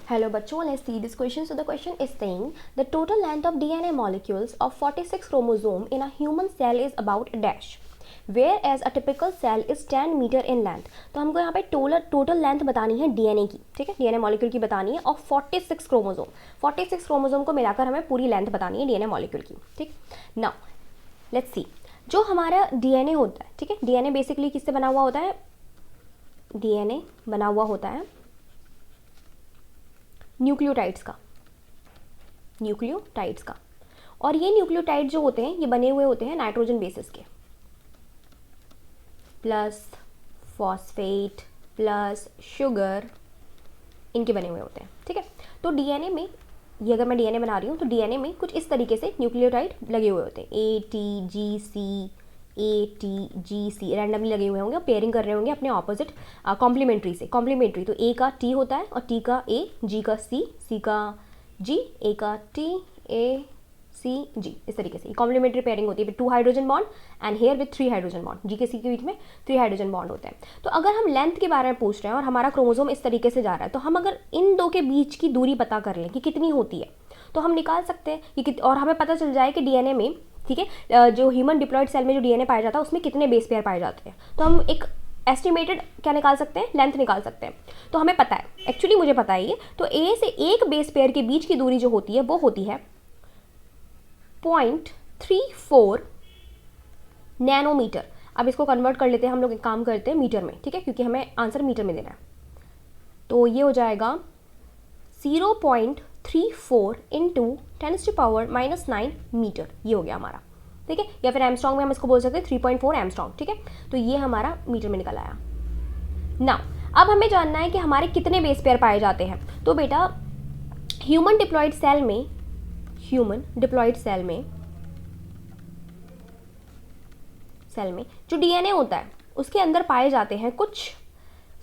Hello बच्चों, let's see this question. So the question is saying the total length of DNA molecules of 46 chromosome in a human cell is about dash, whereas a typical cell is 10 metre in length. तो हमको यहाँ पे total length बतानी है DNA की, ठीक है, DNA molecule की बतानी है, और 46 क्रोमोसोम, 46 क्रोमोसोम को मिलाकर हमें पूरी लेंथ बतानी है डीएनए मॉलिक्यूल की, ठीक. नाउ लेट्स सी, जो हमारा डीएनए होता है, ठीक है, डीएनए बेसिकली किससे बना हुआ होता है? डीएनए बना हुआ होता है न्यूक्लियोटाइड्स का, और ये न्यूक्लियोटाइड जो होते हैं ये बने हुए होते हैं नाइट्रोजन बेसिस के, प्लस फॉस्फेट प्लस शुगर, इनके बने हुए होते हैं, ठीक है. तो डीएनए में ये अगर मैं डीएनए बना रही हूँ तो डीएनए में कुछ इस तरीके से न्यूक्लियोटाइड लगे हुए होते हैं, ATGC रैंडमली लगे हुए होंगे और पेयरिंग कर रहे होंगे अपने ऑपोजिट कॉम्प्लीमेंट्री. तो ए का टी होता है और टी का ए, जी का सी, सी का जी, ए का टी, ए सी जी, इस तरीके से कॉम्प्लीमेंट्री पेयरिंग होती है. 2 hydrogen bond and here with 3 hydrogen bond, G के सी के बीच में 3 हाइड्रोजन बॉन्ड होते हैं. तो अगर हम लेंथ के बारे में पूछ रहे हैं और हमारा क्रोमोसोम इस तरीके से जा रहा है, तो हम अगर इन दो के बीच की दूरी पता कर लें कि कितनी होती है, तो हम निकाल सकते हैं कि, और हमें पता चल जाए कि डीएनए में, ठीक है, जो ह्यूमन डिप्लॉयड सेल में जो डीएनए पाया जाता है उसमें कितने बेस पेयर पाए जाते हैं. तो हम एक एस्टिमेटेड क्या निकाल सकते हैं? लेंथ निकाल सकते हैं. तो हमें पता है, एक्चुअली मुझे पता है ये, तो ए से एक बेस पेयर के बीच की दूरी जो होती है वो होती है 0.34 नैनोमीटर. अब इसको कन्वर्ट कर लेते हैं, हम लोग एक काम करते हैं मीटर में, ठीक है, क्योंकि हमें आंसर मीटर में देना है. तो ये हो जाएगा 0.34 इंटू 10⁻⁹ मीटर, ये हो गया हमारा, ठीक है. या फिर एमस्ट्रॉन्ग में हम इसको बोल सकते हैं 3.4 एमस्ट्रॉन्ग, ठीक है. तो ये हमारा मीटर में निकल आया. नाउ अब हमें जानना है कि हमारे कितने बेस पेयर पाए जाते हैं. तो बेटा ह्यूमन डिप्लॉयड सेल में जो डीएनए होता है उसके अंदर पाए जाते हैं कुछ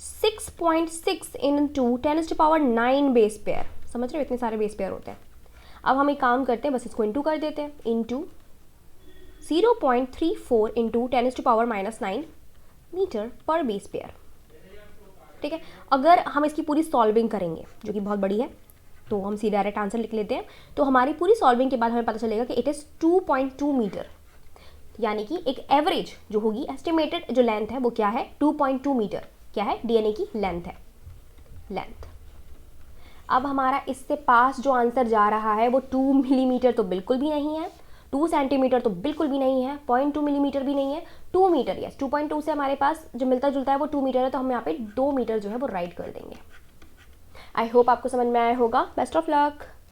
6.6 इंटू 10⁹ बेस पेयर. समझ रहे हो, इतने सारे बेस पेयर होते हैं. अब हम एक काम करते हैं, बस इसको इंटू कर देते हैं, इंटू 0.34 इंटू 10⁻⁹ मीटर पर बेस पेयर, ठीक है. अगर हम इसकी पूरी सॉल्विंग करेंगे, जो कि बहुत बड़ी है, तो हम सीधे डायरेक्ट आंसर लिख लेते हैं. तो हमारी पूरी सॉल्विंग के बाद हमें पता चलेगा कि इट इज़ 2.2 मीटर, यानी कि एक एवरेज जो होगी, एस्टिमेटेड जो लेंथ है वो क्या है? 2.2 मीटर. क्या है? डीएनए की लेंथ है, लेंथ. अब हमारा इससे पास जो आंसर जा रहा है वो 2 मिलीमीटर तो बिल्कुल भी नहीं है, 2 सेंटीमीटर तो बिल्कुल भी नहीं है, 0.2 मिलीमीटर भी नहीं है, 2 मीटर. यस, 2.2 से हमारे पास जो मिलता जुलता है वो 2 मीटर है, तो हम यहाँ पे 2 मीटर जो है वो राइट कर देंगे. आई होप आपको समझ में आया होगा. Best of luck.